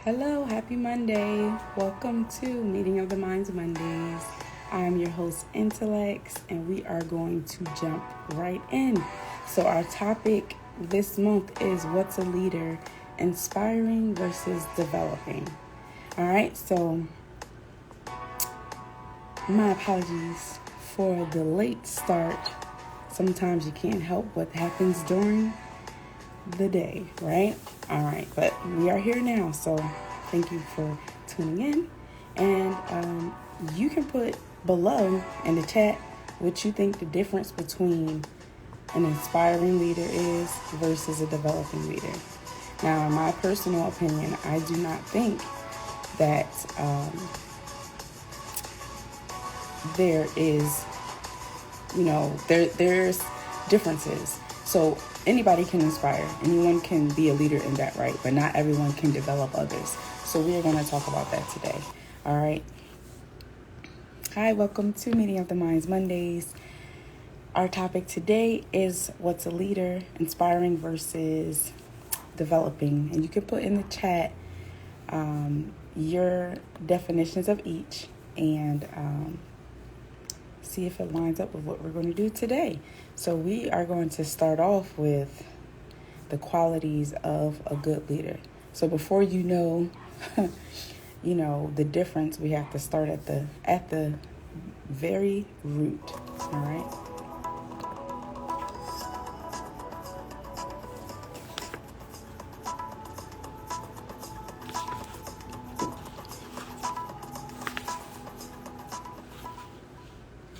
Hello, happy Monday. Welcome to Meeting of the Minds Mondays. I'm your host, Intellects, and we are going to jump right in. So our topic this month is what's a leader, inspiring versus developing. All right, so my apologies for the late start. Sometimes you can't help what happens during the day, right? All right, but we are here now, so thank you for tuning in. And you can put below in the chat what you think the difference between an inspiring leader is versus a developing leader. Now, in my personal opinion, I do not think that there is, there's differences. So anybody can inspire. Anyone can be a leader in that, right? But not everyone can develop others. So we are going to talk about that today. All right. Hi, welcome to Meeting of the Minds Mondays. Our topic today is what's a leader, inspiring versus developing. And you can put in the chat your definitions of each and see if it lines up with what we're going to do today. So we are going to start off with the qualities of a good leader. So before you know, the difference, we have to start at the very root. All right.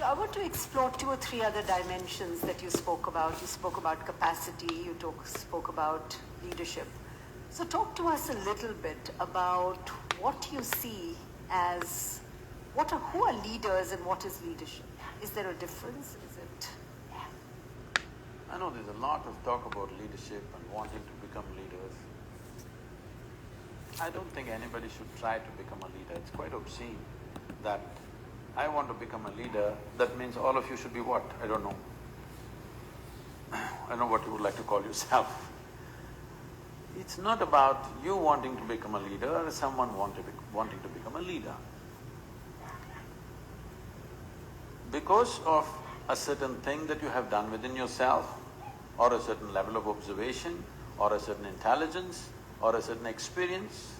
I want to explore 2 or 3 other dimensions that you spoke about. You spoke about capacity, you spoke about leadership. So talk to us a little bit about what you see as, who are leaders and what is leadership? Is there a difference? Is it? I know there's a lot of talk about leadership and wanting to become leaders. I don't think anybody should try to become a leader. It's quite obscene that I want to become a leader, that means all of you should be what? I don't know. I don't know what you would like to call yourself. It's not about you wanting to become a leader or someone wanting to become a leader. Because of a certain thing that you have done within yourself, or a certain level of observation, or a certain intelligence, or a certain experience,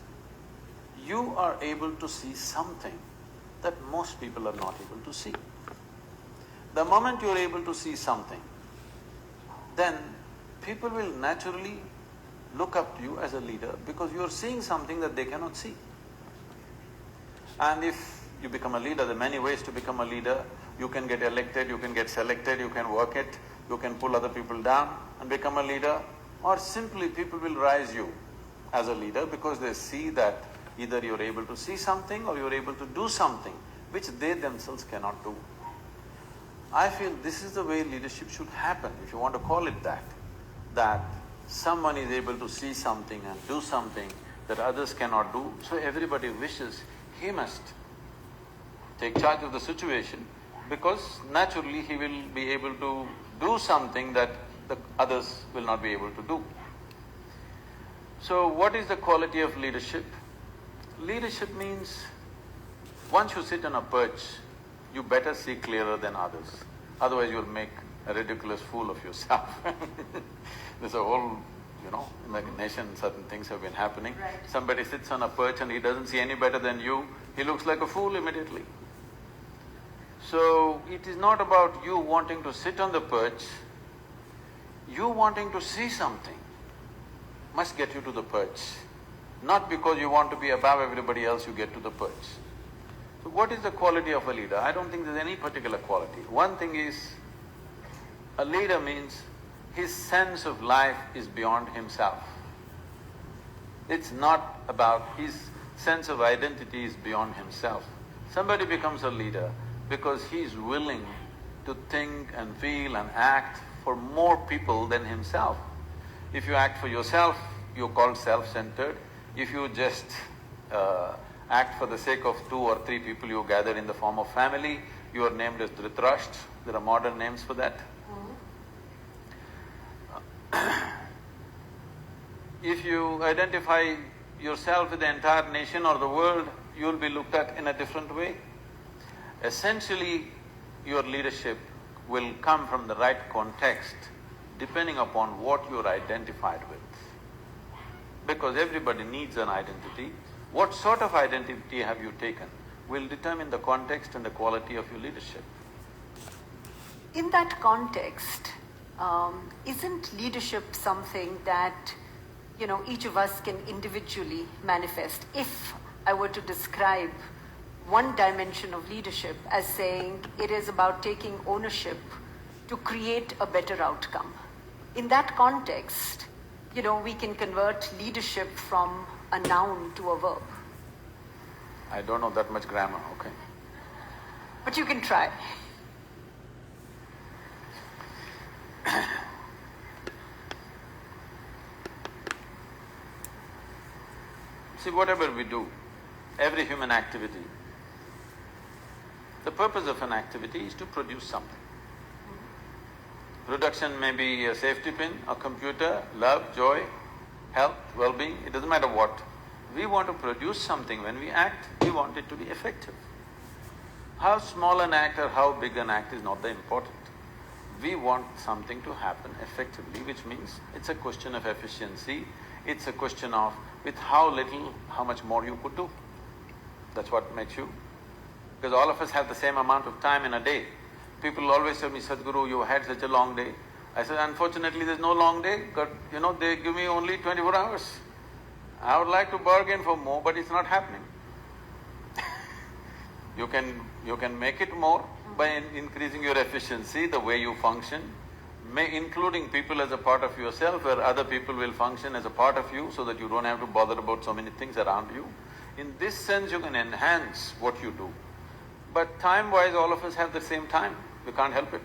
you are able to see something that most people are not able to see. The moment you're able to see something, then people will naturally look up to you as a leader because you're seeing something that they cannot see. And if you become a leader, there are many ways to become a leader. You can get elected, you can get selected, you can work it, you can pull other people down and become a leader, or simply people will rise you as a leader because they see that either you're able to see something or you're able to do something which they themselves cannot do. I feel this is the way leadership should happen, if you want to call it that someone is able to see something and do something that others cannot do, so everybody wishes he must take charge of the situation because naturally he will be able to do something that the others will not be able to do. So what is the quality of leadership? Leadership means once you sit on a perch, you better see clearer than others, otherwise you'll make a ridiculous fool of yourself. There's a whole, in the nation certain things have been happening. Right. Somebody sits on a perch and he doesn't see any better than you, he looks like a fool immediately. So it is not about you wanting to sit on the perch, you wanting to see something must get you to the perch. Not because you want to be above everybody else, you get to the perch. So what is the quality of a leader? I don't think there's any particular quality. One thing is, a leader means his sense of life is beyond himself. It's not about his sense of identity is beyond himself. Somebody becomes a leader because he is willing to think and feel and act for more people than himself. If you act for yourself, you're called self-centered. If you just act for the sake of 2 or 3 people you gather in the form of family, you are named as Dhritarashtra. There are modern names for that. If you identify yourself with the entire nation or the world, you'll be looked at in a different way. Essentially, your leadership will come from the right context depending upon what you're identified with. Because everybody needs an identity. What sort of identity have you taken will determine the context and the quality of your leadership. In that context, isn't leadership something that, each of us can individually manifest? If I were to describe one dimension of leadership as saying it is about taking ownership to create a better outcome. In that context, we can convert leadership from a noun to a verb. I don't know that much grammar, okay? But you can try. See, whatever we do, every human activity, the purpose of an activity is to produce something. Production may be a safety pin, a computer, love, joy, health, well-being, it doesn't matter what. We want to produce something. When we act, we want it to be effective. How small an act or how big an act is not the important. We want something to happen effectively, which means it's a question of efficiency, it's a question of with how little, how much more you could do. That's what makes you. Because all of us have the same amount of time in a day. People always tell me, Sadhguru, you had such a long day. I said, unfortunately there's no long day, but they give me only 24 hours. I would like to bargain for more, but it's not happening. You can make it more by increasing your efficiency, the way you function, including people as a part of yourself, where other people will function as a part of you so that you don't have to bother about so many things around you. In this sense, you can enhance what you do. But time-wise, all of us have the same time. We can't help it.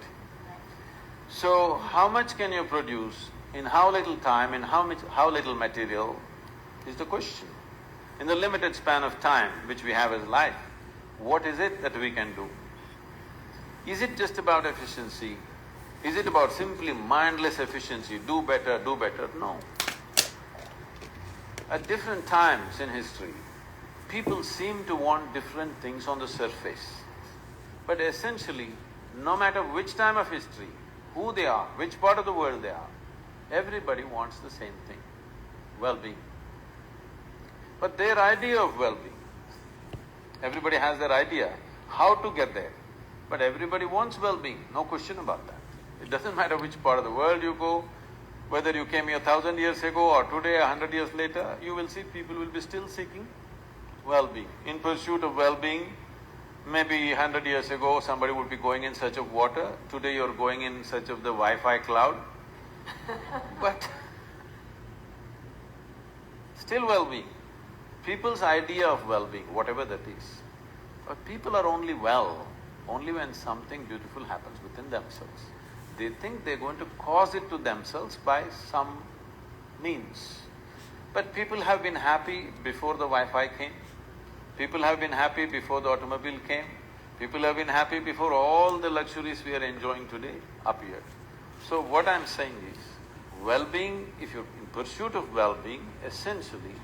So, how much can you produce in how little time, in how little material is the question. In the limited span of time which we have as life, what is it that we can do? Is it just about efficiency? Is it about simply mindless efficiency, do better, do better? No. At different times in history, people seem to want different things on the surface. But essentially, no matter which time of history, who they are, which part of the world they are, everybody wants the same thing, well-being. But their idea of well-being, everybody has their idea how to get there, but everybody wants well-being, no question about that. It doesn't matter which part of the world you go, whether you came here 1,000 years ago or today, 100 years later, you will see people will be still seeking well-being. In pursuit of well-being, maybe 100 years ago somebody would be going in search of water, today you're going in search of the Wi-Fi cloud. But still well-being. People's idea of well-being, whatever that is. But people are only well only when something beautiful happens within themselves. They think they're going to cause it to themselves by some means. But people have been happy before the Wi-Fi came. People have been happy before the automobile came. People have been happy before all the luxuries we are enjoying today appeared. So what I'm saying is, well-being, if you're in pursuit of well-being, essentially,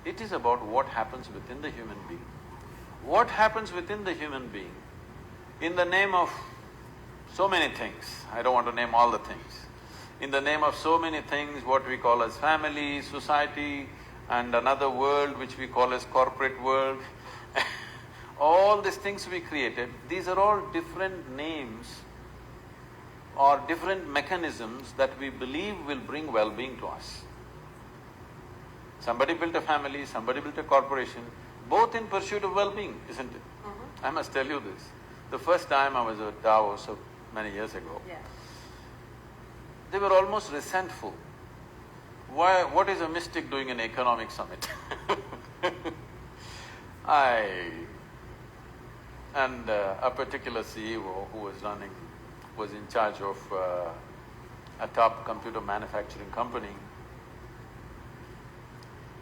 it is about what happens within the human being. What happens within the human being in the name of so many things, I don't want to name all the things, in the name of so many things, what we call as family, society, and another world which we call as corporate world, all these things we created, these are all different names or different mechanisms that we believe will bring well-being to us. Somebody built a family, somebody built a corporation, both in pursuit of well-being, isn't it? I must tell you this. The first time I was at Davos, so many years ago, they were almost resentful. What is a mystic doing in an economic summit? A particular CEO who was in charge of a top computer manufacturing company.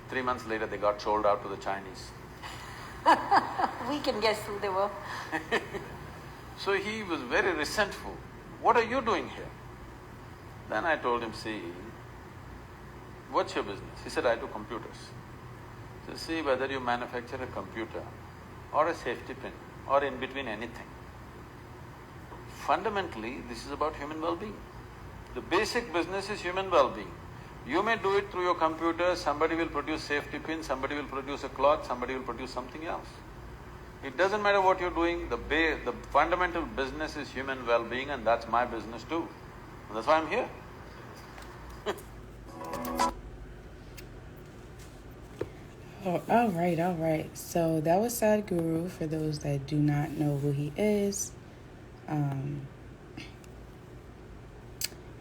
3 months later, they got sold out to the Chinese. We can guess who they were. So he was very resentful. What are you doing here? Then I told him, see, what's your business? He said, I do computers. to see whether you manufacture a computer or a safety pin or in between anything. Fundamentally, this is about human well-being. The basic business is human well-being. You may do it through your computer, somebody will produce safety pin, somebody will produce a cloth, somebody will produce something else. It doesn't matter what you're doing, the fundamental business is human well-being, and that's my business too. And that's why I'm here. Oh, all right. So that was Sadhguru, for those that do not know who he is.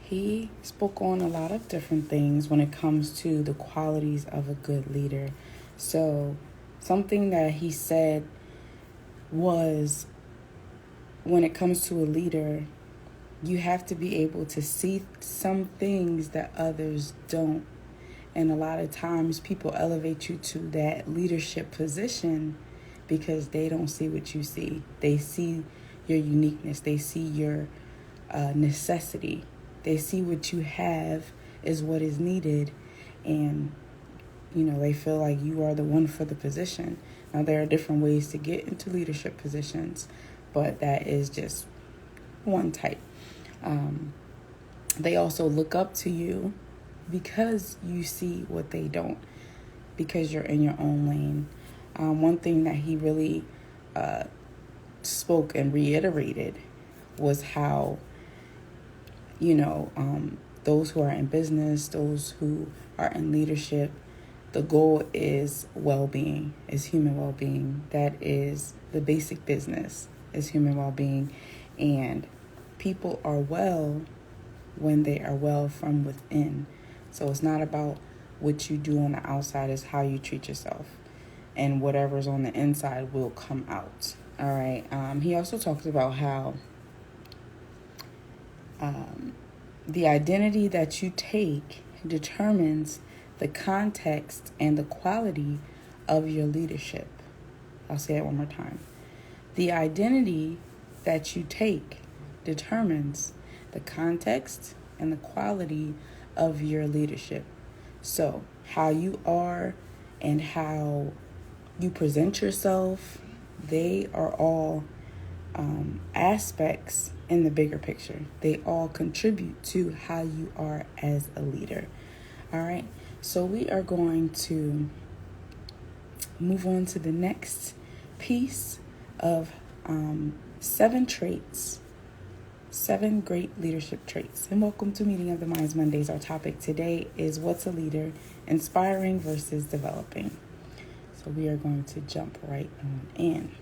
He spoke on a lot of different things when it comes to the qualities of a good leader. So something that he said was, when it comes to a leader, you have to be able to see some things that others don't. And a lot of times people elevate you to that leadership position because they don't see what you see. They see your uniqueness. They see your necessity. They see what you have is what is needed. And, they feel like you are the one for the position. Now, there are different ways to get into leadership positions, but that is just one type. They also look up to you because you see what they don't, because you're in your own lane. One thing that he really spoke and reiterated was how, those who are in business, those who are in leadership, the goal is well-being, is human well-being. That is the basic business, is human well-being. And people are well when they are well from within. So it's not about what you do on the outside, it's how you treat yourself. And whatever's on the inside will come out. All right. He also talked about how the identity that you take determines the context and the quality of your leadership. I'll say it one more time. The identity that you take determines the context and the quality of your leadership. So how you are and how you present yourself, they are all aspects in the bigger picture. They all contribute to how you are as a leader. All right. So we are going to move on to the next piece of 7 traits, 7 great leadership traits. And welcome to Meeting of the Minds Mondays. Our topic today is what's a leader, inspiring versus developing. So we are going to jump right on in.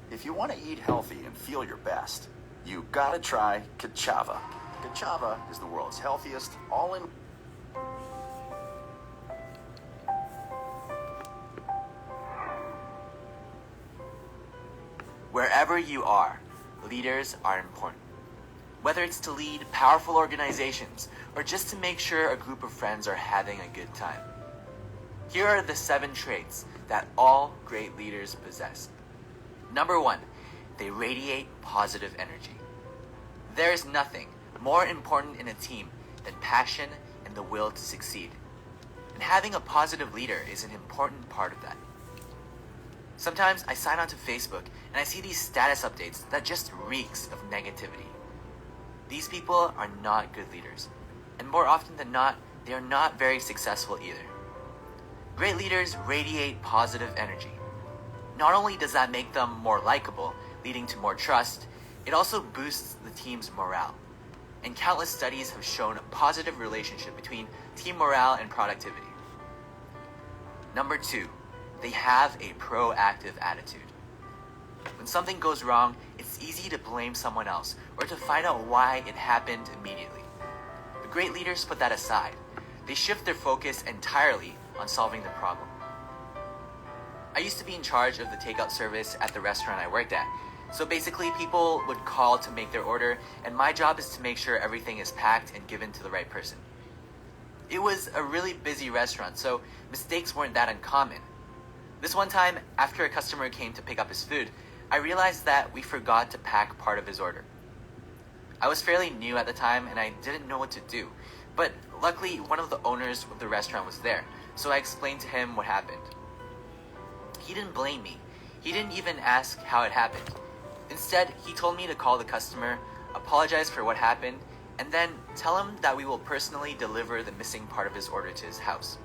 If you want to eat healthy and feel your best, you gotta try Kachava. Kachava is the world's healthiest all-in. Wherever you are, leaders are important. Whether it's to lead powerful organizations or just to make sure a group of friends are having a good time. Here are the 7 traits that all great leaders possess. Number 1, they radiate positive energy. There is nothing more important in a team than passion and the will to succeed. And having a positive leader is an important part of that. Sometimes I sign onto Facebook and I see these status updates that just reeks of negativity. These people are not good leaders. And more often than not, they are not very successful either. Great leaders radiate positive energy. Not only does that make them more likable, leading to more trust, it also boosts the team's morale. And countless studies have shown a positive relationship between team morale and productivity. Number 2, they have a proactive attitude. When something goes wrong, it's easy to blame someone else or to find out why it happened immediately. The great leaders put that aside. They shift their focus entirely on solving the problem. I used to be in charge of the takeout service at the restaurant I worked at. So basically, people would call to make their order, and my job is to make sure everything is packed and given to the right person. It was a really busy restaurant, so mistakes weren't that uncommon. This one time, after a customer came to pick up his food, I realized that we forgot to pack part of his order. I was fairly new at the time, and I didn't know what to do. But luckily, one of the owners of the restaurant was there, so I explained to him what happened. he didn't blame me. He didn't even ask how it happened. Instead, he told me to call the customer, apologize for what happened, and then tell him that we will personally deliver the missing part of his order to his house.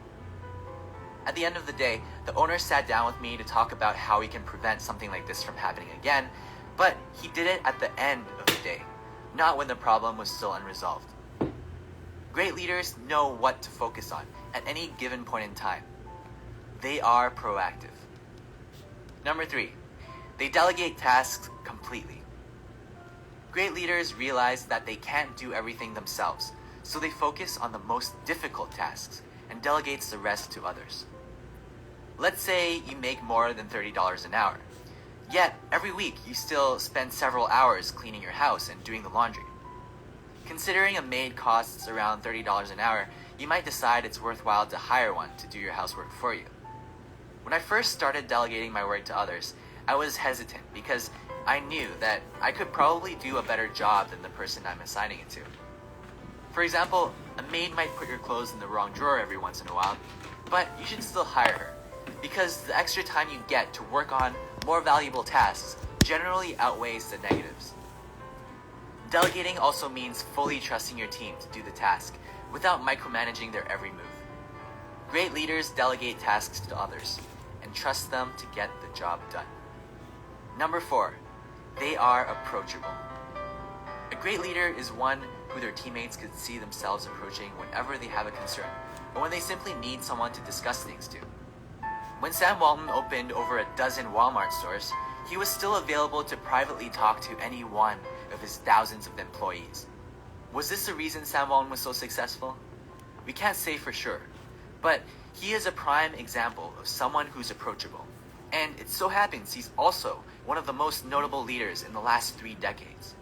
At the end of the day, the owner sat down with me to talk about how we can prevent something like this from happening again, but he did it at the end of the day, not when the problem was still unresolved. Great leaders know what to focus on at any given point in time. They are proactive. Number 3, they delegate tasks completely. Great leaders realize that they can't do everything themselves, so they focus on the most difficult tasks and delegates the rest to others. Let's say you make more than $30 an hour, yet every week you still spend several hours cleaning your house and doing the laundry. Considering a maid costs around $30 an hour, you might decide it's worthwhile to hire one to do your housework for you. When I first started delegating my work to others, I was hesitant because I knew that I could probably do a better job than the person I'm assigning it to. For example, a maid might put your clothes in the wrong drawer every once in a while, but you should still hire her, because the extra time you get to work on more valuable tasks generally outweighs the negatives. Delegating also means fully trusting your team to do the task without micromanaging their every move. Great leaders delegate tasks to others and trust them to get the job done. Number 4, they are approachable. A great leader is one who their teammates could see themselves approaching whenever they have a concern or when they simply need someone to discuss things to. When Sam Walton opened over a dozen Walmart stores, he was still available to privately talk to any one of his thousands of employees. Was this the reason Sam Walton was so successful? We can't say for sure, but he is a prime example of someone who's approachable. And it so happens he's also one of the most notable leaders in the last 3 decades.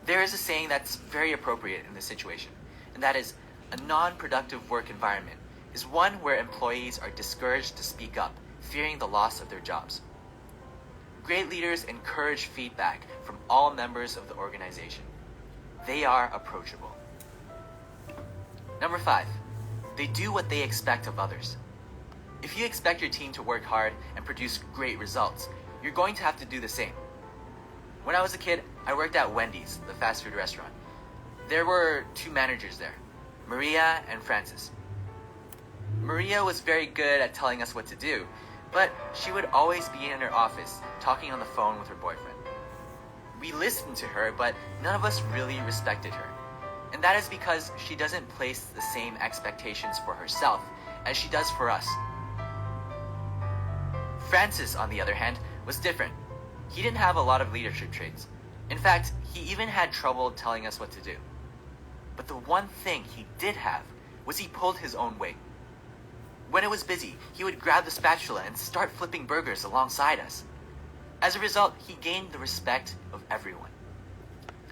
There is a saying that's very appropriate in this situation, and that is, a non-productive work environment is one where employees are discouraged to speak up, fearing the loss of their jobs. Great leaders encourage feedback from all members of the organization. They are approachable. Number 5, they do what they expect of others. If you expect your team to work hard and produce great results, you're going to have to do the same. When I was a kid, I worked at Wendy's, the fast food restaurant. There were 2 managers there, Maria and Francis. Maria was very good at telling us what to do, but she would always be in her office talking on the phone with her boyfriend. We listened to her, but none of us really respected her. And that is because she doesn't place the same expectations for herself as she does for us. Francis, on the other hand, was different. He didn't have a lot of leadership traits. In fact, he even had trouble telling us what to do. But the one thing he did have was he pulled his own weight. When it was busy, he would grab the spatula and start flipping burgers alongside us. As a result, he gained the respect of everyone.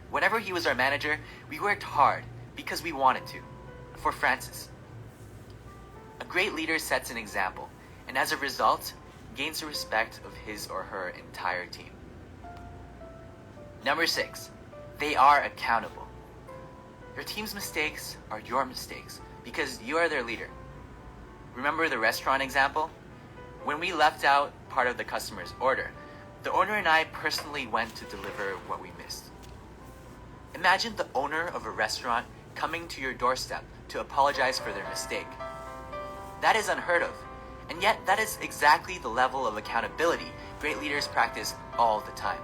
Whenever he was our manager, we worked hard because we wanted to, for Francis. A great leader sets an example, and as a result, gains the respect of his or her entire team. Number 6, they are accountable. Your team's mistakes are your mistakes because you are their leader. Remember the restaurant example? When we left out part of the customer's order, the owner and I personally went to deliver what we missed. Imagine the owner of a restaurant coming to your doorstep to apologize for their mistake. That is unheard of, and yet that is exactly the level of accountability great leaders practice all the time.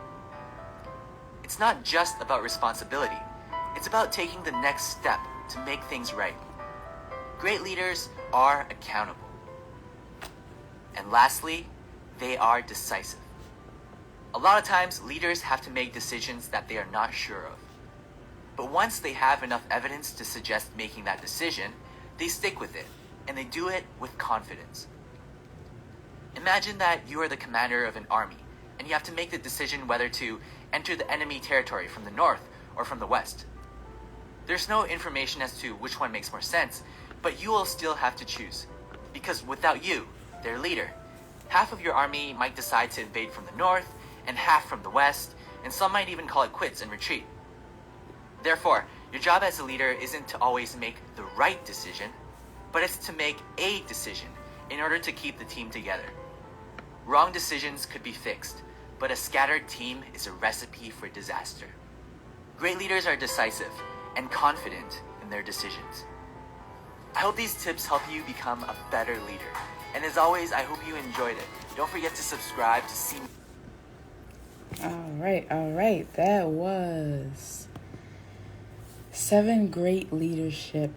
It's not just about responsibility, it's about taking the next step to make things right. Great leaders are accountable. And lastly, they are decisive. A lot of times, leaders have to make decisions that they are not sure of. But once they have enough evidence to suggest making that decision, they stick with it, and they do it with confidence. Imagine that you are the commander of an army, and you have to make the decision whether to enter the enemy territory from the north or from the west. There's no information as to which one makes more sense, but you will still have to choose. Because without you, their leader, half of your army might decide to invade from the north and half from the west, and some might even call it quits and retreat. Therefore, your job as a leader isn't to always make the right decision, but it's to make a decision in order to keep the team together. Wrong decisions could be fixed, but a scattered team is a recipe for disaster. Great leaders are decisive and confident in their decisions. I hope these tips help you become a better leader. And as always, I hope you enjoyed it. Don't forget to subscribe to see. All right. That was 7 great leadership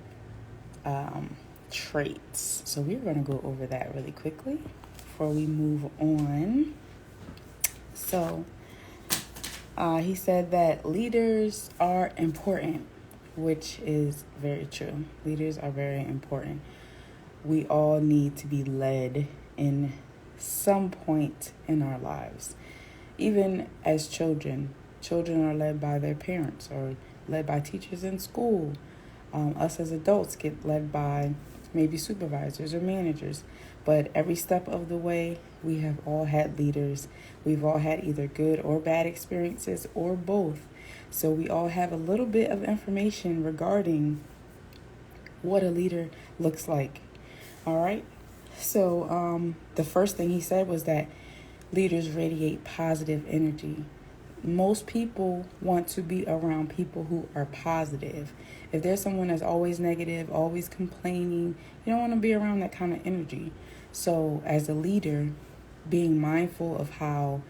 traits. So we're going to go over that really quickly before we move on. So he said that leaders are important, which is very true. Leaders are very important. We all need to be led in some point in our lives. Even as children are led by their parents or led by teachers in school. Us as adults get led by maybe supervisors or managers. But every step of the way, we have all had leaders. We've all had either good or bad experiences or both. So we all have a little bit of information regarding what a leader looks like. All right. So the first thing he said was that leaders radiate positive energy. Most people want to be around people who are positive. If there's someone that's always negative, always complaining, you don't want to be around that kind of energy. So as a leader, being mindful of how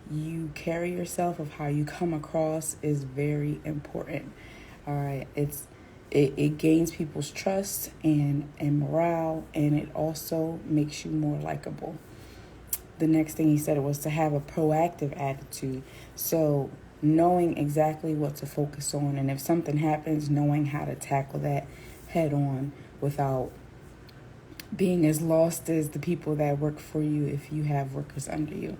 you carry yourself, of how you come across is very important. All right. It gains people's trust and morale, and it also makes you more likable. The next thing he said was to have a proactive attitude. So knowing exactly what to focus on, and if something happens, knowing how to tackle that head on without being as lost as the people that work for you if you have workers under you,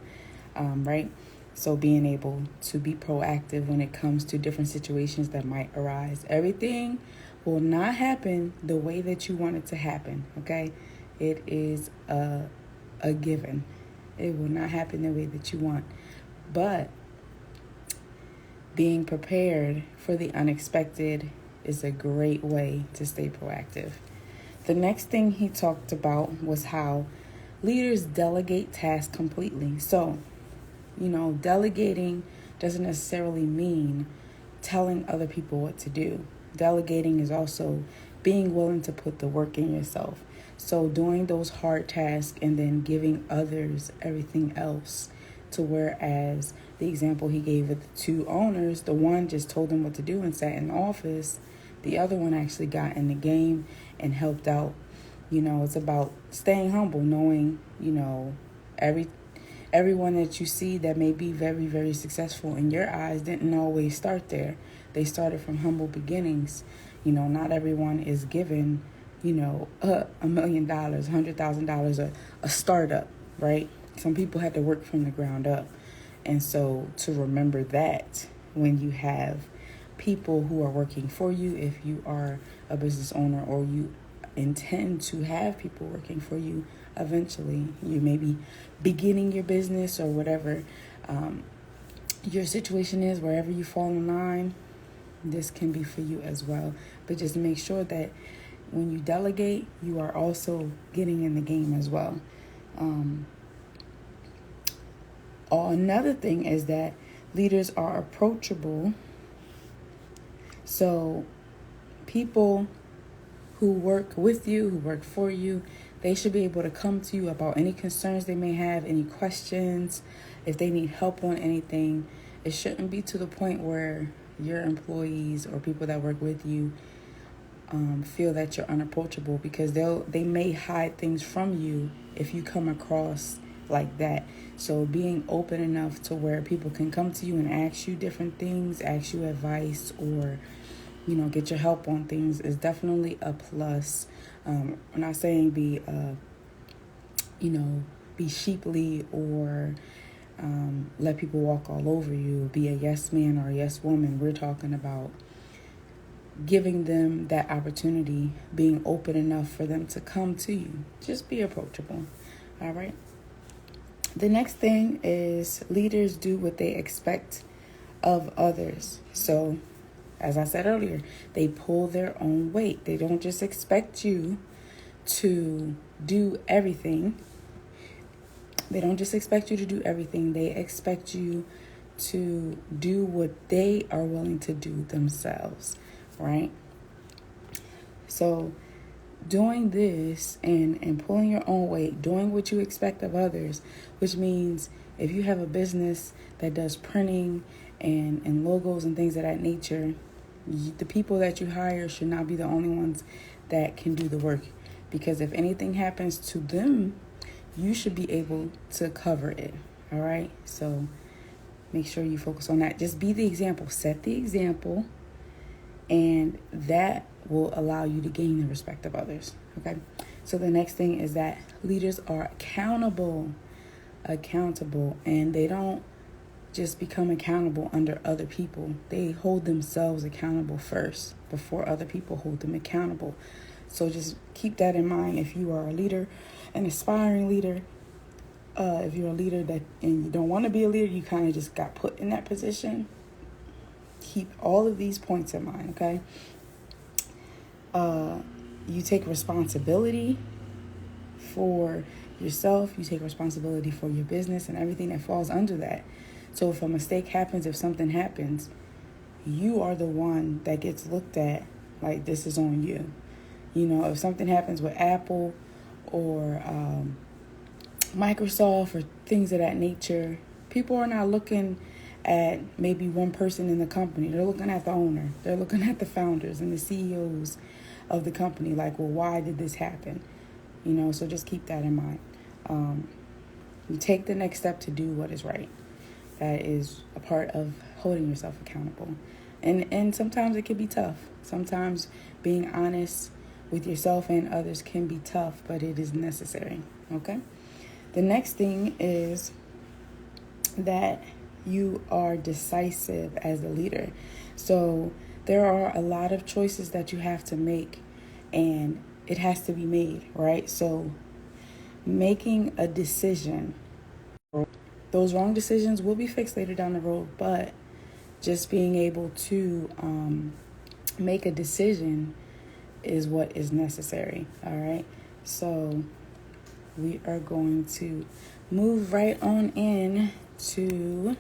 right? So being able to be proactive when it comes to different situations that might arise. Everything will not happen the way that you want it to happen, okay? It is a given. It will not happen the way that you want. But being prepared for the unexpected is a great way to stay proactive. The next thing he talked about was how leaders delegate tasks completely. So, delegating doesn't necessarily mean telling other people what to do. Delegating is also being willing to put the work in yourself. So doing those hard tasks and then giving others everything else, to whereas the example he gave with the 2 owners, the one just told them what to do and sat in the office. The other one actually got in the game and helped out. It's about staying humble, knowing, everyone that you see that may be very, very successful in your eyes didn't always start there. They started from humble beginnings. Not everyone is given, $1 million, $100,000, a startup, right? Some people had to work from the ground up. And so to remember that when you have people who are working for you, if you are a business owner or you intend to have people working for you, eventually you may be beginning your business or whatever your situation is, wherever you fall in line, this can be for you as well. But just make sure that when you delegate, you are also getting in the game as well. Another thing is that leaders are approachable. So people who work with you, who work for you, they should be able to come to you about any concerns they may have, any questions, if they need help on anything. It shouldn't be to the point where your employees or people that work with you feel that you're unapproachable, because they may hide things from you if you come across like that. So being open enough to where people can come to you and ask you different things, ask you advice, or get your help on things is definitely a plus. I'm not saying be sheeply or let people walk all over you, be a yes man or a yes woman. We're talking about giving them that opportunity, being open enough for them to come to you. Just be approachable. All right. The next thing is leaders do what they expect of others. So, as I said earlier, they pull their own weight. They don't just expect you to do everything. They don't just expect you to do everything. They expect you to do what they are willing to do themselves, right? So doing this and pulling your own weight, doing what you expect of others, which means if you have a business that does printing and logos and things of that nature, the people that you hire should not be the only ones that can do the work. Because if anything happens to them, you should be able to cover it. All right? So make sure you focus on that. Just be the example. Set the example. And that will allow you to gain the respect of others. Okay? So the next thing is that leaders are accountable. And they don't just become accountable under other people. They hold themselves accountable first before other people hold them accountable. So just keep that in mind if you are a leader, an aspiring leader. If you're a leader and you don't want to be a leader, you kind of just got put in that position. Keep all of these points in mind, okay? You take responsibility for yourself. You take responsibility for your business and everything that falls under that. So if a mistake happens, if something happens, you are the one that gets looked at like this is on you. You know, if something happens with Apple or Microsoft or things of that nature, people are not looking at maybe one person in the company. They're looking at the owner. They're looking at the founders and the CEOs of the company. Like, well, why did this happen? You know, so just keep that in mind. You take the next step to do what is right. That is a part of holding yourself accountable. And sometimes it can be tough. Sometimes being honest with yourself and others can be tough, but it is necessary, okay? The next thing is that you are decisive as a leader. So there are a lot of choices that you have to make, and it has to be made, right? So making a decision, those wrong decisions will be fixed later down the road, but just being able to make a decision is what is necessary, all right? So we are going to move right on in to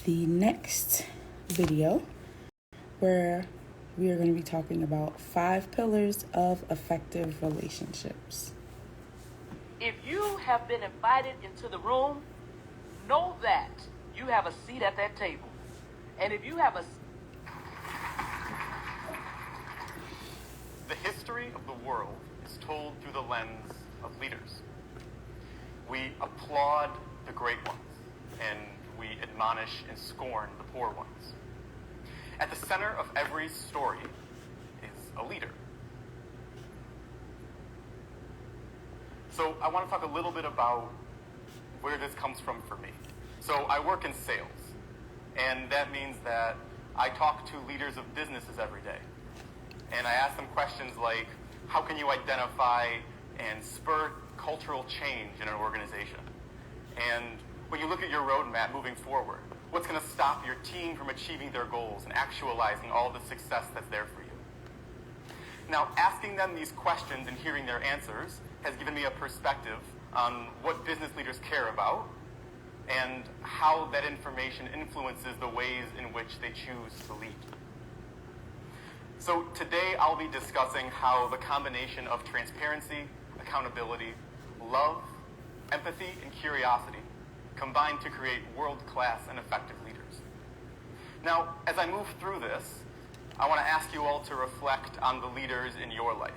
the next video where we are going to be talking about 5 pillars of effective relationships. If you have been invited into the room, know that you have a seat at that table. And if you have a... The history of the world is told through the lens of leaders. We applaud the great ones, and we admonish and scorn the poor ones. At the center of every story is a leader. So I want to talk a little bit about where this comes from for me. So I work in sales, and that means that I talk to leaders of businesses every day. And I ask them questions like, how can you identify and spur cultural change in an organization? And when you look at your roadmap moving forward, what's going to stop your team from achieving their goals and actualizing all the success that's there for you? Now, asking them these questions and hearing their answers has given me a perspective on what business leaders care about and how that information influences the ways in which they choose to lead. So today I'll be discussing how the combination of transparency, accountability, love, empathy, and curiosity combine to create world-class and effective leaders. Now, as I move through this, I want to ask you all to reflect on the leaders in your life,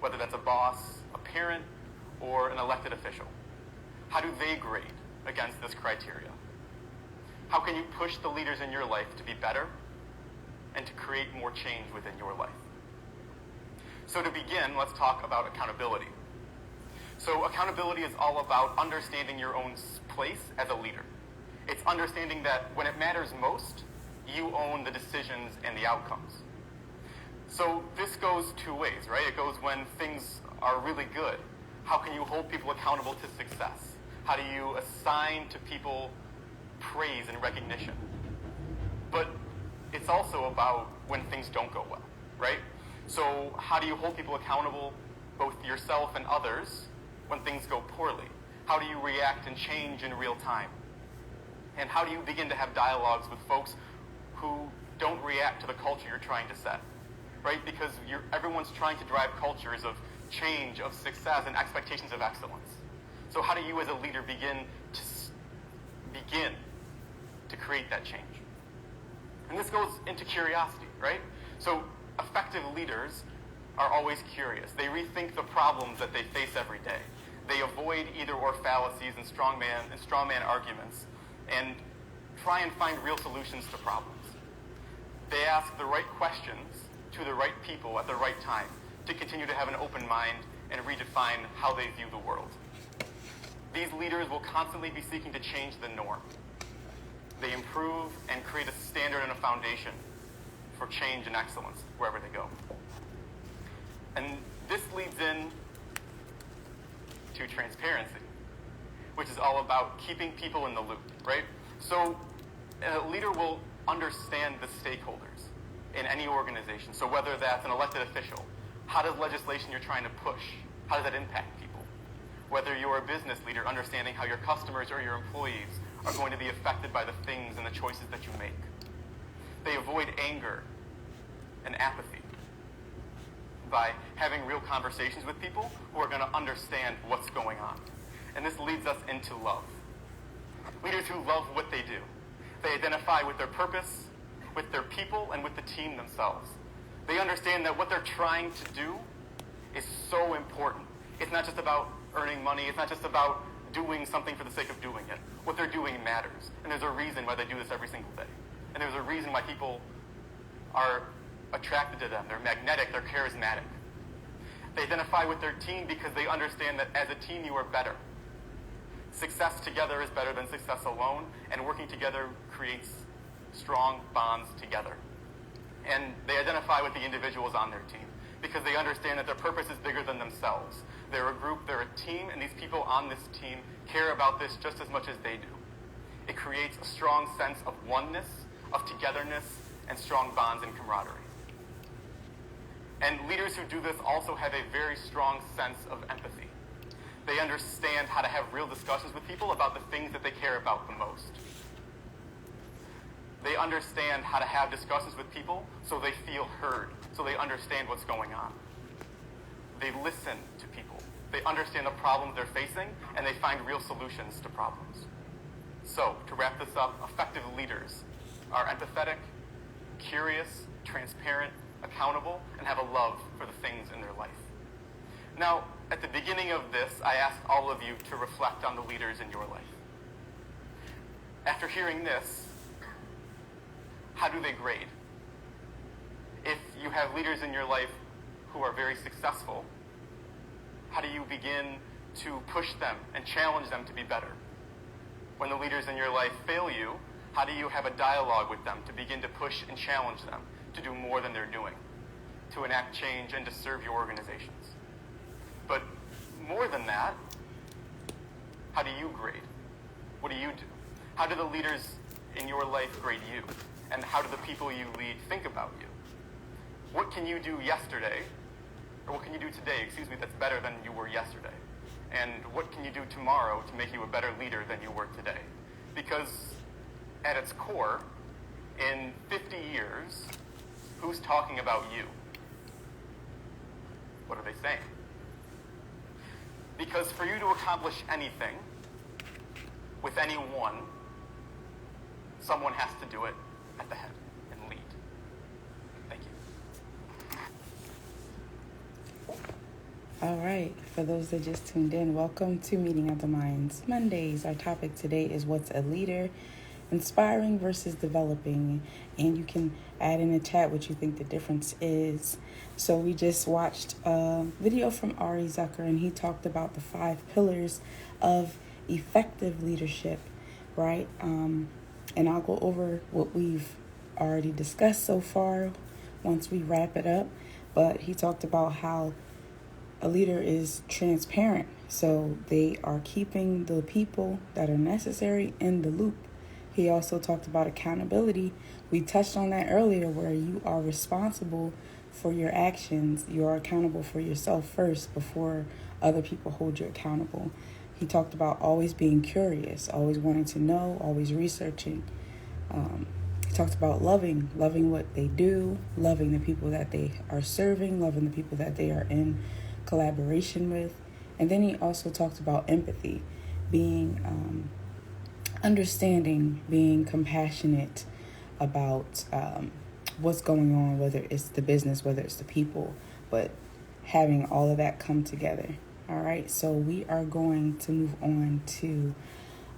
whether that's a boss, a parent, or an elected official. How do they grade against this criteria? How can you push the leaders in your life to be better and to create more change within your life? So to begin, let's talk about accountability. So accountability is all about understanding your own place as a leader. It's understanding that when it matters most, you own the decisions and the outcomes. So this goes 2 ways, right? It goes when things are really good. How can you hold people accountable to success? How do you assign to people praise and recognition? But it's also about when things don't go well, right? So how do you hold people accountable, both yourself and others, when things go poorly? How do you react and change in real time? And how do you begin to have dialogues with folks who don't react to the culture you're trying to set? Right? Because everyone's trying to drive cultures of change, of success, and expectations of excellence. So how do you as a leader begin to create that change? And this goes into curiosity, right? So effective leaders are always curious. They rethink the problems that they face every day. They avoid either-or fallacies and strongman arguments, and try and find real solutions to problems. They ask the right questions to the right people at the right time to continue to have an open mind and redefine how they view the world. These leaders will constantly be seeking to change the norm. They improve and create a standard and a foundation for change and excellence wherever they go. And this leads in to transparency, which is all about keeping people in the loop, right? So a leader will understand the stakeholders in any organization. So whether that's an elected official, how does legislation you're trying to push, how does that impact people? Whether you're a business leader, understanding how your customers or your employees are going to be affected by the things and the choices that you make. They avoid anger and apathy by having real conversations with people who are going to understand what's going on. And this leads us into love. Leaders who love what they do. They identify with their purpose, with their people, and with the team themselves. They understand that what they're trying to do is so important. It's not just about earning money. It's not just about doing something for the sake of doing it. What they're doing matters. And there's a reason why they do this every single day. And there's a reason why people are attracted to them. They're magnetic. They're charismatic. They identify with their team because they understand that as a team you are better. Success together is better than success alone, and working together creates strong bonds together. And they identify with the individuals on their team because they understand that their purpose is bigger than themselves. They're a group, they're a team, and these people on this team care about this just as much as they do. It creates a strong sense of oneness, of togetherness, and strong bonds and camaraderie. And leaders who do this also have a very strong sense of empathy. They understand how to have real discussions with people about the things that they care about the most. They understand how to have discussions with people so they feel heard, so they understand what's going on. They listen to people. They understand the problems they're facing, and they find real solutions to problems. So, to wrap this up, effective leaders are empathetic, curious, transparent, accountable, and have a love for the things in their life. Now, at the beginning of this, I asked all of you to reflect on the leaders in your life. After hearing this, how do they grade? If you have leaders in your life who are very successful, how do you begin to push them and challenge them to be better? When the leaders in your life fail you, how do you have a dialogue with them to begin to push and challenge them to do more than they're doing, to enact change and to serve your organizations? But more than that, how do you grade? What do you do? How do the leaders in your life grade you? And how do the people you lead think about you? What can you do yesterday, or what can you do today, that's better than you were yesterday? And what can you do tomorrow to make you a better leader than you were today? Because at its core, in 50 years, who's talking about you? What are they saying? Because for you to accomplish anything with anyone, someone has to do it at the head and lead. Thank you. All right, for those that just tuned in, welcome to Meeting of the Minds Mondays. Our topic today is what's a leader, inspiring versus developing, and you can add in the chat what you think the difference is. So we just watched a video from Ari Zucker, and he talked about the 5 pillars of effective leadership, right? And I'll go over what we've already discussed so far once we wrap it up. But he talked about how a leader is transparent. So they are keeping the people that are necessary in the loop. He also talked about accountability. We touched on that earlier, where you are responsible for your actions. You are accountable for yourself first before other people hold you accountable. He talked about always being curious, always wanting to know, always researching. He talked about loving what they do, loving the people that they are serving, loving the people that they are in collaboration with. And then he also talked about empathy, being understanding, being compassionate about what's going on, whether it's the business, whether it's the people, but having all of that come together. All right, so we are going to move on to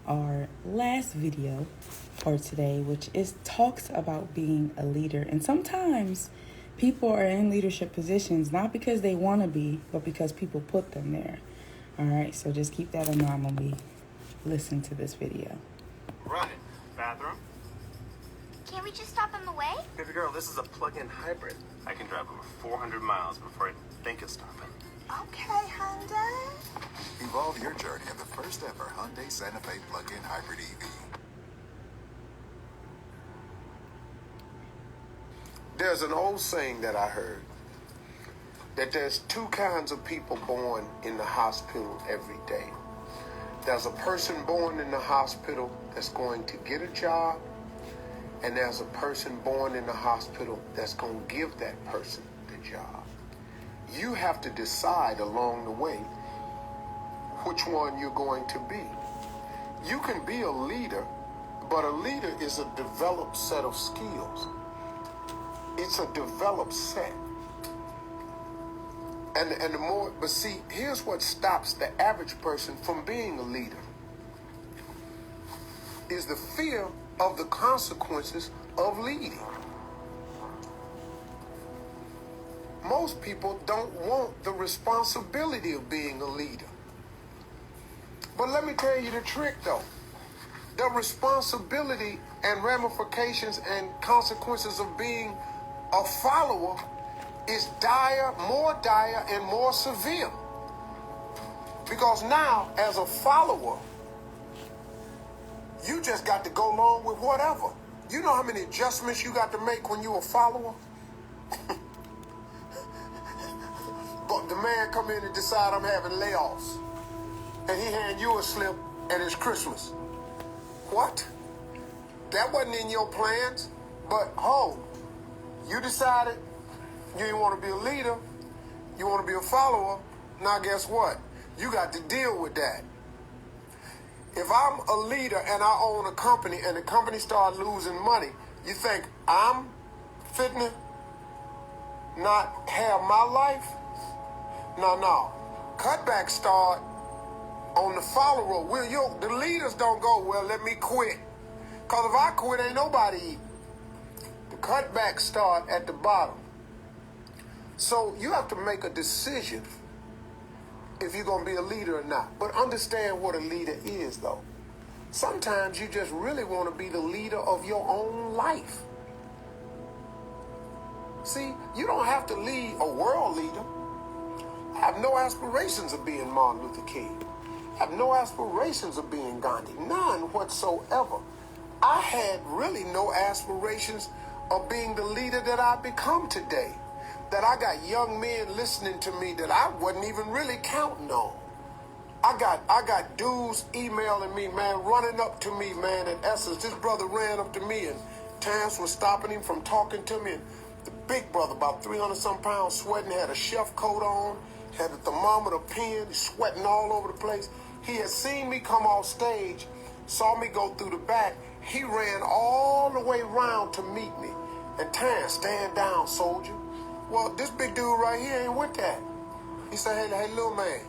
our last video for today, which talks about being a leader. And sometimes people are in leadership positions not because they want to be, but because people put them there. All right, so just keep that in mind when we listen to this video. Right. Bathroom? Can't we just stop on the way? Baby girl, this is a plug-in hybrid. I can drive over 400 miles before I think of stopping. Okay, Hyundai. Evolve your journey in the first ever Hyundai Santa Fe plug-in hybrid EV. There's an old saying that I heard, that there's two kinds of people born in the hospital every day. There's a person born in the hospital that's going to get a job, and there's a person born in the hospital that's going to give that person the job. You have to decide along the way which one you're going to be. You can be a leader, but a leader is a developed set of skills. It's a developed set. And the more, but see, here's what stops the average person from being a leader, is the fear of the consequences of leading. Most people don't want the responsibility of being a leader. But let me tell you the trick though. The responsibility and ramifications and consequences of being a follower is more dire and more severe. Because now, as a follower, you just got to go along with whatever. You know how many adjustments you got to make when you're a follower? But the man come in and decide I'm having layoffs, and he hand you a slip and it's Christmas. What? That wasn't in your plans, but you decided you didn't want to be a leader, you want to be a follower. Now guess what? You got to deal with that. If I'm a leader and I own a company and the company start losing money, you think I'm fitting to not have my life? No. Cutbacks start on the follower. The leaders don't go, well, let me quit. Because if I quit, ain't nobody eating. The cutbacks start at the bottom. So you have to make a decision if you're going to be a leader or not. But understand what a leader is, though. Sometimes you just really want to be the leader of your own life. See, you don't have to lead a world leader. I have no aspirations of being Martin Luther King. I have no aspirations of being Gandhi. None whatsoever. I had really no aspirations of being the leader that I've become today. That I got young men listening to me that I wasn't even really counting on. I got dudes emailing me, man, running up to me, man, in essence. This brother ran up to me and Terrence was stopping him from talking to me. And the big brother, about 300-some pounds, sweating, had a chef coat on, had a thermometer pen, sweating all over the place. He had seen me come off stage, saw me go through the back. He ran all the way around to meet me. And Terrence, stand down, soldier. Well, this big dude right here ain't with that. He said, hey, little man,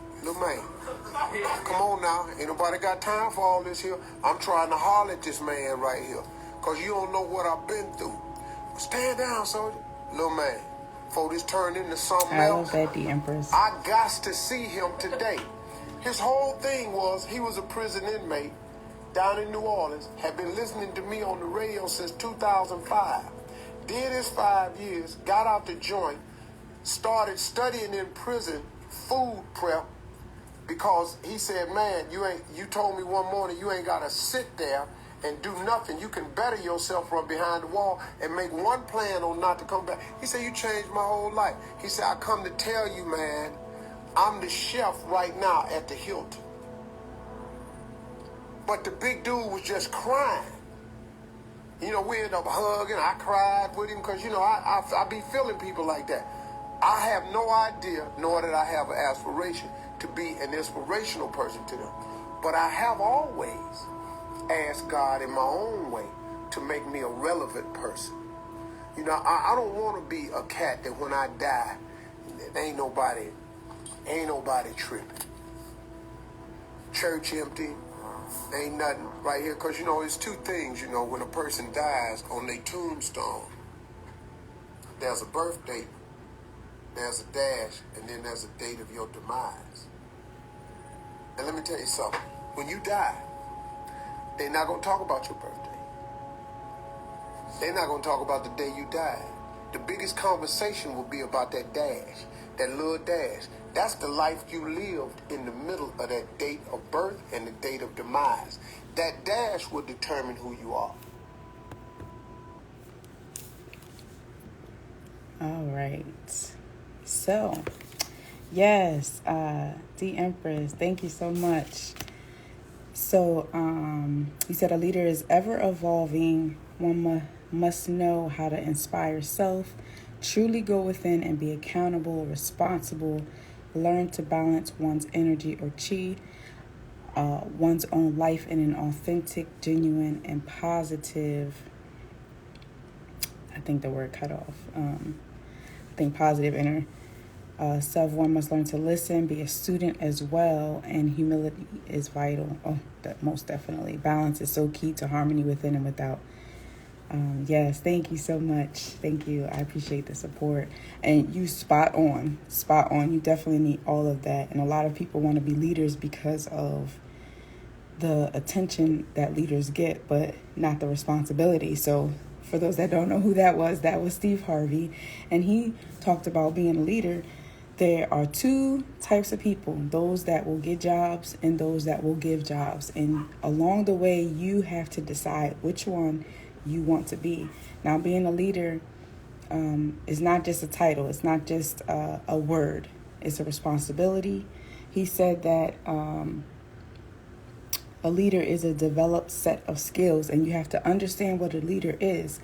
come on now. Ain't nobody got time for all this here. I'm trying to holler at this man right here, because you don't know what I've been through. Stand down, soldier. Little man, before this turned into something else. I love that, the Empress. I got to see him today. His whole thing was, he was a prison inmate down in New Orleans, had been listening to me on the radio since 2005. Did his 5 years, got out the joint, started studying in prison food prep, because he said, man, you told me one morning you ain't got to sit there and do nothing. You can better yourself from behind the wall and make one plan on not to come back. He said, you changed my whole life. He said, I come to tell you, man, I'm the chef right now at the Hilton. But the big dude was just crying. You know, we ended up hugging. I cried with him because, you know, I be feeling people like that. I have no idea, nor did I have an aspiration to be an inspirational person to them. But I have always asked God in my own way to make me a relevant person. You know, I don't want to be a cat that when I die, ain't nobody tripping. Church empty, ain't nothing right here. Because, you know, it's two things, you know, when a person dies on their tombstone, there's a birth date, there's a dash, and then there's a date of your demise. And let me tell you something. When you die, they're not going to talk about your birthday. They're not going to talk about the day you died. The biggest conversation will be about that dash, that little dash. That's the life you lived in the middle of that date of birth and the date of demise. That dash will determine who you are. All right. So, yes, the Empress, thank you so much. So, you said a leader is ever evolving. One must know how to inspire self, truly go within and be accountable, responsible, learn to balance one's energy or chi, one's own life in an authentic, genuine, and positive, I think the word cut off, positive inner self. One must learn to listen, be a student as well, and humility is vital. Oh, that most definitely. Balance is so key to harmony within and without. Yes, thank you so much. Thank you. I appreciate the support. And you spot on. You definitely need all of that. And a lot of people want to be leaders because of the attention that leaders get, but not the responsibility. So for those that don't know who that was Steve Harvey. And he talked about being a leader. There are two types of people, those that will get jobs and those that will give jobs. And along the way, you have to decide which one you want to be. Now, being a leader is not just a title. It's not just a word. It's a responsibility. He said that a leader is a developed set of skills, and you have to understand what a leader is.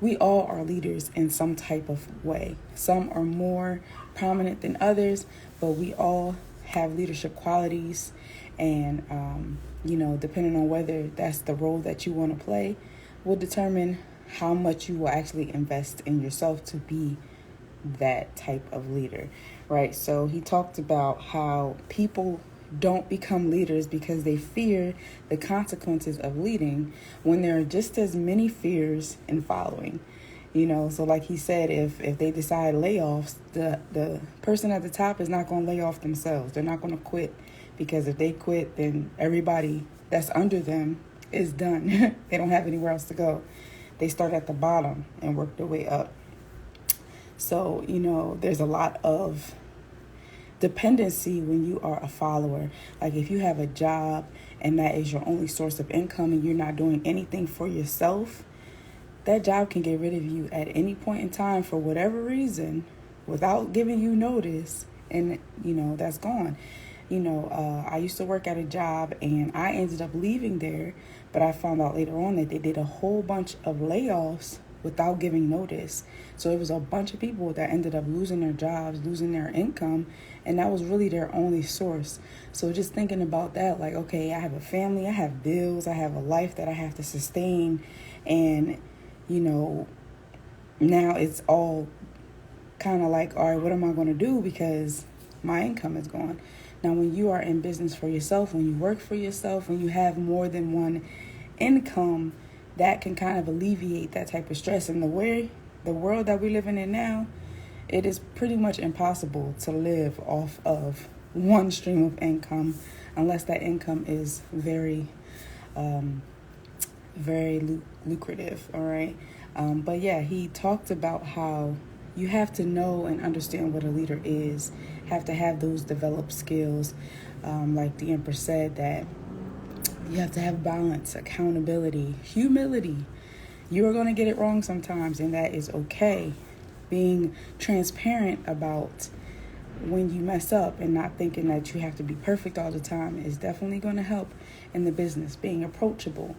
We all are leaders in some type of way. Some are more prominent than others, but we all have leadership qualities. And, depending on whether that's the role that you want to play, will determine how much you will actually invest in yourself to be that type of leader, right? So he talked about how people don't become leaders because they fear the consequences of leading when there are just as many fears in following. So like he said, if they decide layoffs, the person at the top is not going to lay off themselves. They're not going to quit, because if they quit, then everybody that's under them is done. They don't have anywhere else to go. They start at the bottom and work their way up. So, there's a lot of dependency when you are a follower. Like if you have a job and that is your only source of income and you're not doing anything for yourself, that job can get rid of you at any point in time for whatever reason without giving you notice. And, that's gone. I used to work at a job and I ended up leaving there, but I found out later on that they did a whole bunch of layoffs without giving notice. So it was a bunch of people that ended up losing their jobs, losing their income, and that was really their only source. So just thinking about that, like, okay, I have a family, I have bills, I have a life that I have to sustain, and, now it's all kind of like, all right, what am I going to do because my income is gone? Now, when you are in business for yourself, when you work for yourself, when you have more than one income, that can kind of alleviate that type of stress. And the world that we're living in now, it is pretty much impossible to live off of one stream of income unless that income is very, very lucrative. All right. But yeah, he talked about how you have to know and understand what a leader is, have to have those developed skills. Like the Empress said, that you have to have balance, accountability, humility. You are going to get it wrong sometimes, and that is okay. Being transparent about when you mess up and not thinking that you have to be perfect all the time is definitely going to help in the business. Being approachable,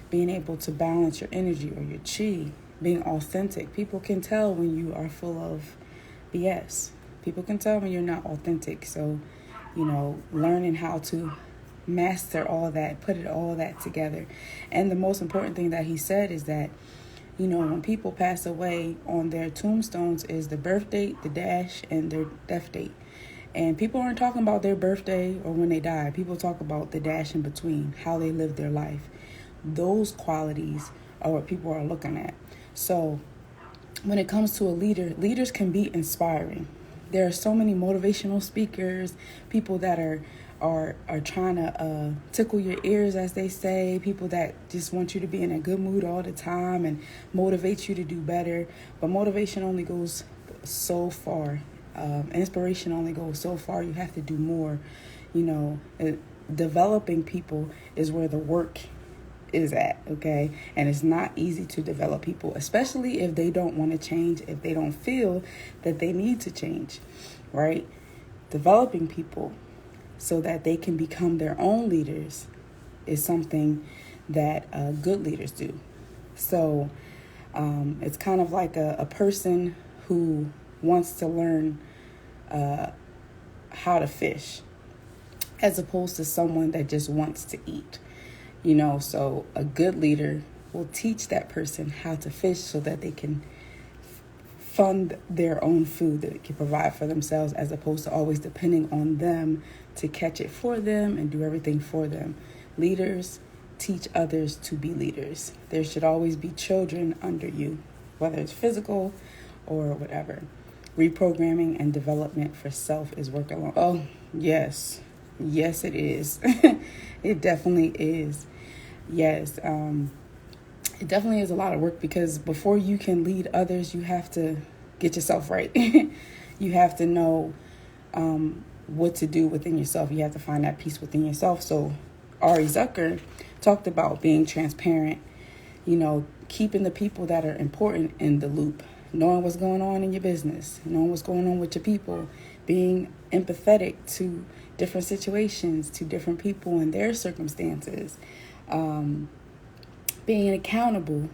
being able to balance your energy or your chi, being authentic. People can tell when you are full of BS. People can tell when you're not authentic. So, learning how to master all that, put all that together. And the most important thing that he said is that, when people pass away, on their tombstones is the birth date, the dash, and their death date. And people aren't talking about their birthday or when they die. People talk about the dash in between, how they lived their life. Those qualities are what people are looking at. So when it comes to a leader, leaders can be inspiring. There are so many motivational speakers, people that are trying to tickle your ears, as they say, people that just want you to be in a good mood all the time and motivate you to do better. But motivation only goes so far. Inspiration only goes so far. You have to do more. Developing people is where the work is at, okay? And it's not easy to develop people, especially if they don't want to change, if they don't feel that they need to change, right? Developing people so that they can become their own leaders is something that good leaders do. So it's kind of like a person who wants to learn how to fish, as opposed to someone that just wants to eat. So a good leader will teach that person how to fish so that they can fund their own food, that they can provide for themselves, as opposed to always depending on them to catch it for them and do everything for them. Leaders teach others to be leaders. There should always be children under you, whether it's physical or whatever. Reprogramming and development for self is work alone. Oh, yes. Yes, it is. It definitely is. Yes. It definitely is a lot of work, because before you can lead others, you have to get yourself right. You have to know what to do within yourself. You have to find that peace within yourself. So Ari Zucker talked about being transparent, keeping the people that are important in the loop, knowing what's going on in your business, knowing what's going on with your people, being empathetic to different situations, to different people and their circumstances, being accountable,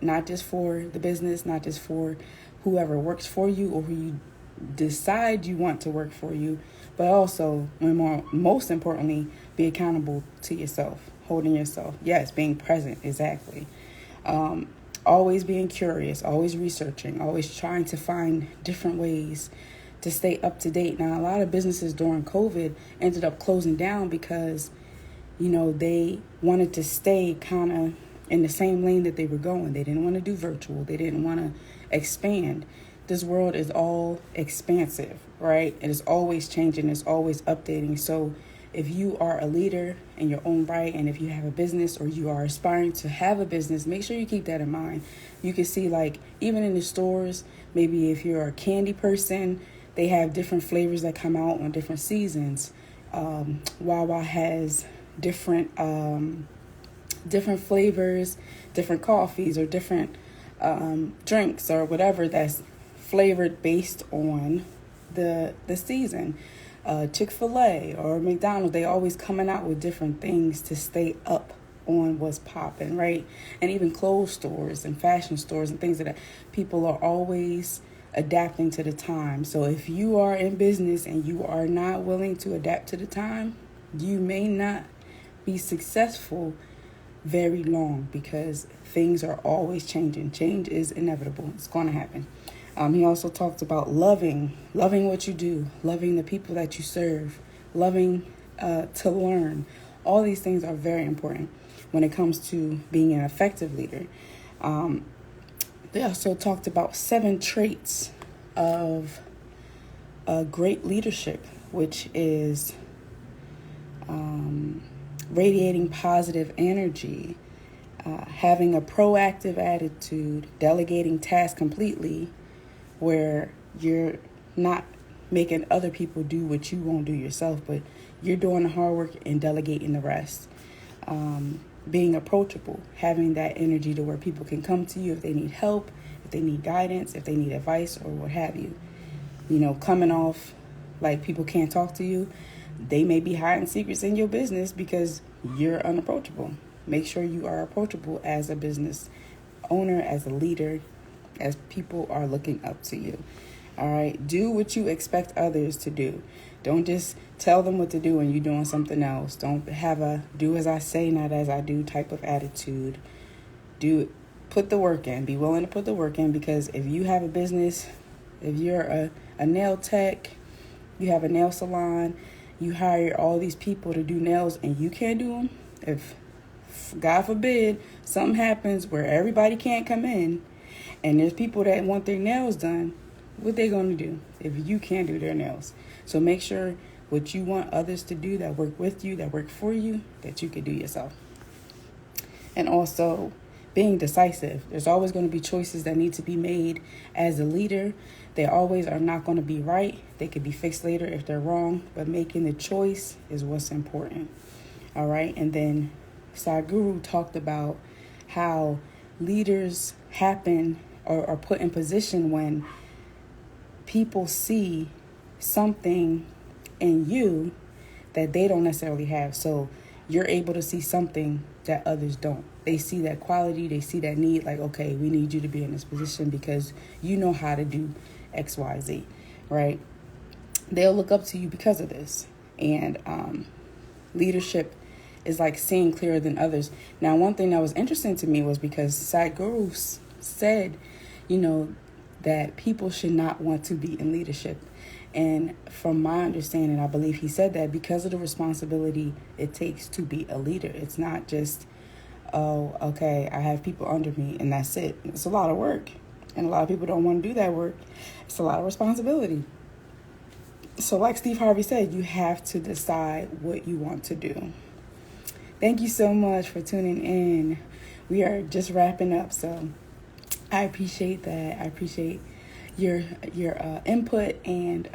not just for the business, not just for whoever works for you or who you decide you want to work for you, but also, most importantly, be accountable to yourself, holding yourself. Yes, being present, exactly. Always being curious, always researching, always trying to find different ways to stay up to date. Now, a lot of businesses during COVID ended up closing down because, they wanted to stay kind of in the same lane that they were going. They didn't want to do virtual. They didn't want to expand. This world is all expansive, right? It is always changing. It's always updating. So if you are a leader in your own right, and if you have a business or you are aspiring to have a business, make sure you keep that in mind. You can see, like, even in the stores, maybe if you're a candy person, they have different flavors that come out on different seasons. Wawa has different flavors, different coffees, or different drinks or whatever that's flavored based on the season. Chick-fil-A or McDonald's, they always coming out with different things to stay up on what's popping, right? And even clothes stores and fashion stores and things like that. People are always adapting to the time. So if you are in business and you are not willing to adapt to the time, you may not be successful very long, because things are always changing. Change is inevitable. It's going to happen. He also talked about loving what you do, loving the people that you serve, loving to learn. All these things are very important when it comes to being an effective leader. They also talked about 7 traits of great leadership, which is radiating positive energy, having a proactive attitude, delegating tasks completely, where you're not making other people do what you won't do yourself, but you're doing the hard work and delegating the rest. Being approachable, having that energy to where people can come to you if they need help, if they need guidance, if they need advice, or what have you. Coming off like people can't talk to you. They may be hiding secrets in your business because you're unapproachable. Make sure you are approachable as a business owner, as a leader, as people are looking up to you. All right. Do what you expect others to do. Don't just tell them what to do when you're doing something else. Don't have a do as I say, not as I do type of attitude. Put the work in. Be willing to put the work in, because if you have a business, if you're a nail tech, you have a nail salon, you hire all these people to do nails and you can't do them. If, God forbid, something happens where everybody can't come in and there's people that want their nails done, what they going to do if you can't do their nails? So make sure what you want others to do that work with you, that work for you, that you can do yourself. And also being decisive. There's always going to be choices that need to be made as a leader. They always are not going to be right. They could be fixed later if they're wrong, but making the choice is what's important. All right. And then Sadhguru talked about how leaders happen or are put in position when people see something in you that they don't necessarily have. So you're able to see something that others don't. They see that quality, they see that need, like, okay, we need you to be in this position because you know how to do X, Y, Z, right? They'll look up to you because of this. And leadership is like seeing clearer than others. Now, one thing that was interesting to me was because Sadhguru said, that people should not want to be in leadership. And from my understanding, I believe he said that because of the responsibility it takes to be a leader. It's not just, oh, okay, I have people under me and that's it. It's a lot of work. And a lot of people don't want to do that work. It's a lot of responsibility. So like Steve Harvey said, you have to decide what you want to do. Thank you so much for tuning in. We are just wrapping up, so I appreciate that. I appreciate your input, and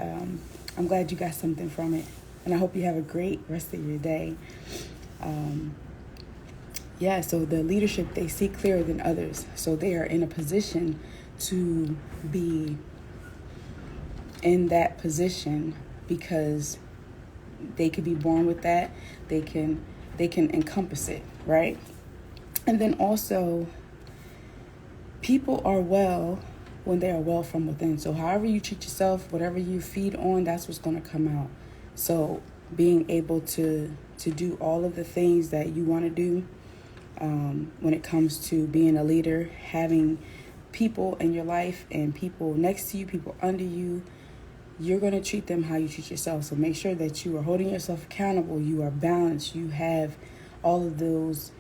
I'm glad you got something from it. And I hope you have a great rest of your day. So the leadership, they see clearer than others. So they are in a position to be in that position because they could be born with that. They can encompass it, right? And then also, people are well when they are well from within. So however you treat yourself, whatever you feed on, that's what's going to come out. So being able to do all of the things that you want to do when it comes to being a leader, having people in your life and people next to you, people under you, you're going to treat them how you treat yourself. So make sure that you are holding yourself accountable. You are balanced. You have all of those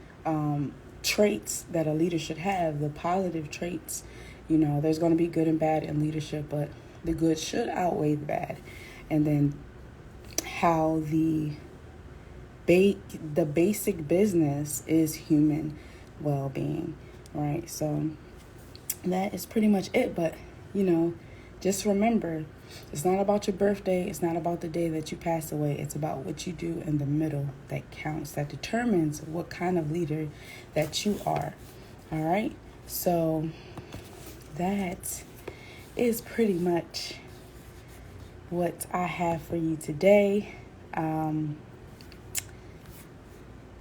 traits that a leader should have, the positive traits. There's going to be good and bad in leadership, but the good should outweigh the bad. And then how the basic business is human well-being, right? So that is pretty much it. But, just remember, it's not about your birthday. It's not about the day that you pass away. It's about what you do in the middle that counts, that determines what kind of leader that you are. All right. So that is pretty much what I have for you today.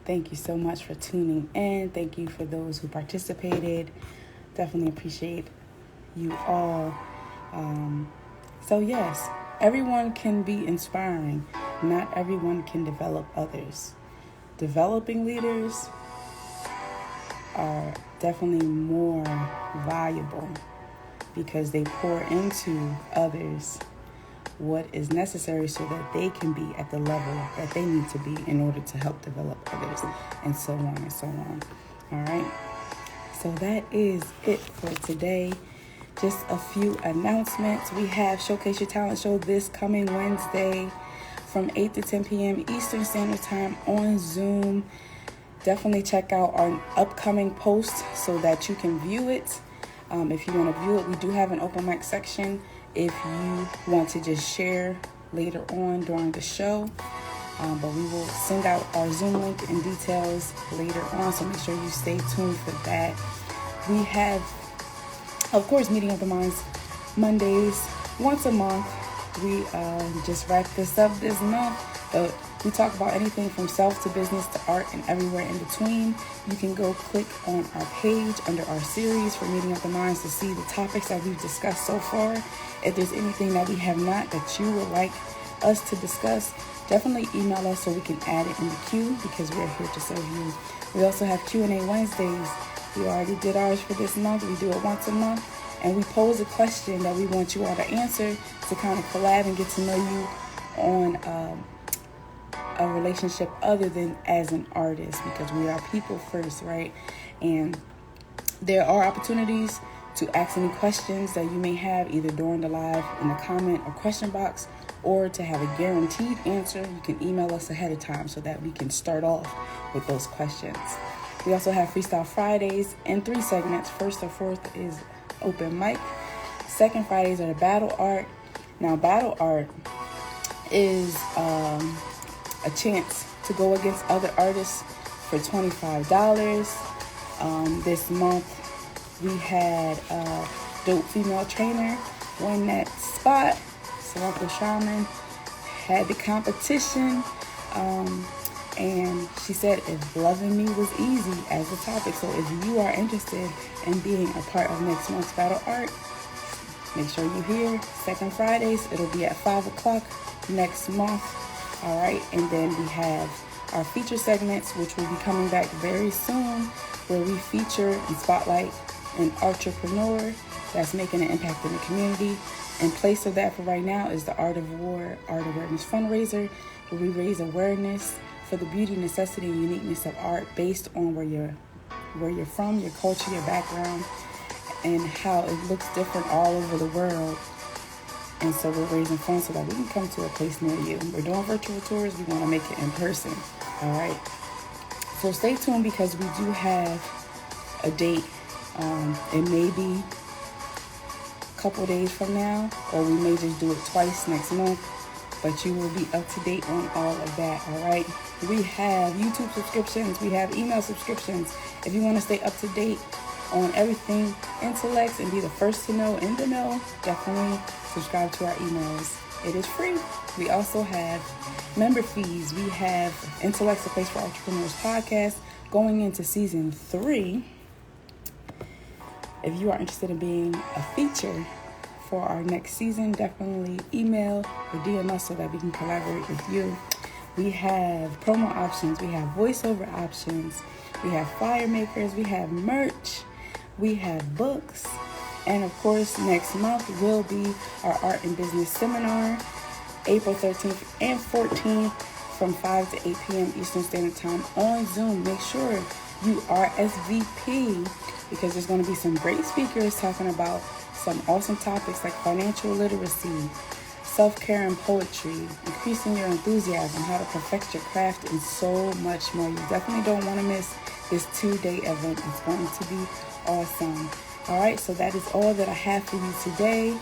Thank you so much for tuning in. Thank you for those who participated. Definitely appreciate you all. So yes, everyone can be inspiring. Not everyone can develop others. Developing leaders are definitely more valuable because they pour into others what is necessary so that they can be at the level that they need to be in order to help develop others, and so on and so on. All right. So that is it for today. Just a few announcements. We have Showcase Your Talent Show this coming Wednesday from 8 to 10 p.m. Eastern Standard Time on Zoom. Definitely check out our upcoming post so that you can view it. If you want to view it, we do have an open mic section if you want to just share later on during the show. But we will send out our Zoom link and details later on, so make sure you stay tuned for that. We have, of course, Meeting of the Minds Mondays once a month We just wrapped this up this month, but we talk about anything from self to business to art and everywhere in between. You can go click on our page under our series for Meeting of the Minds to see the topics that we've discussed so far. If there's anything that we have not that you would like us to discuss, definitely email us so we can add it in the queue, because we're here to serve you. We also have Q&A Wednesdays. We already did ours for this month. We do it once a month, and we pose a question that we want you all to answer to kind of collab and get to know you on a relationship other than as an artist, because we are people first, right? And there are opportunities to ask any questions that you may have either during the live in the comment or question box, or to have a guaranteed answer. You can email us ahead of time so that we can start off with those questions. We also have Freestyle Fridays in 3 segments. First or fourth is open mic. Second Fridays are the battle art. Now, battle art is a chance to go against other artists for $25. This month we had a dope female trainer win that spot. Samantha Sharman had the competition, and she said if loving me was easy as the topic. So if you are interested in being a part of next month's battle art, make sure you're here. Second Fridays, it'll be at 5 o'clock next month. All right, and then we have our feature segments, which will be coming back very soon, where we feature and spotlight an Artrepreneur that's making an impact in the community. In place of that for right now is the Art Awareness Fundraiser, where we raise awareness for the beauty, necessity, and uniqueness of art based on where you're from, your culture, your background, and how it looks different all over the world. And so we're raising funds so that we can come to a place near you. We're doing virtual tours. We want to make it in person. All right. So stay tuned, because we do have a date. It may be a couple days from now, or we may just do it twice next month. But you will be up to date on all of that. All right. We have YouTube subscriptions. We have email subscriptions. If you want to stay up to date on everything Intellects and be the first to know in the know, definitely subscribe to our emails. It is free. We also have member fees. We have Intellects, a Place for Entrepreneurs podcast, going into season 3. If you are interested in being a feature for our next season, definitely email or DM us so that we can collaborate with you. We have promo options. We have voiceover options. We have flyer makers. We have merch. We have books. And of course, next month will be our Art and Business Seminar, April 13th and 14th from 5 to 8 p.m. Eastern Standard Time on Zoom. Make sure you RSVP, because there's going to be some great speakers talking about some awesome topics like financial literacy, self-care and poetry, increasing your enthusiasm, how to perfect your craft, and so much more. You definitely don't want to miss this 2-day event. It's going to be awesome. All right, so that is all that I have for you today.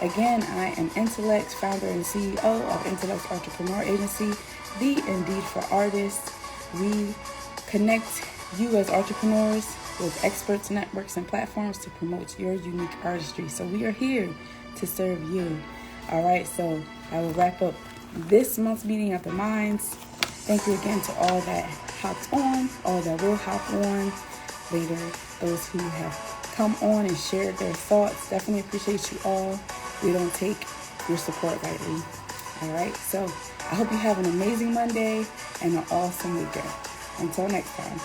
Again, I am Intellect, founder and CEO of Intellect Artrepreneur Agency, the Indeed for Artists. We connect you as entrepreneurs with experts, networks, and platforms to promote your unique artistry. So we are here to serve you. All right, so I will wrap up this month's Meeting of the Minds. Thank you again to all that hopped on, all that will hop on later, those who have come on and shared their thoughts. Definitely appreciate you all. We don't take your support lightly. All right, so I hope you have an amazing Monday and an awesome weekend. Until next time.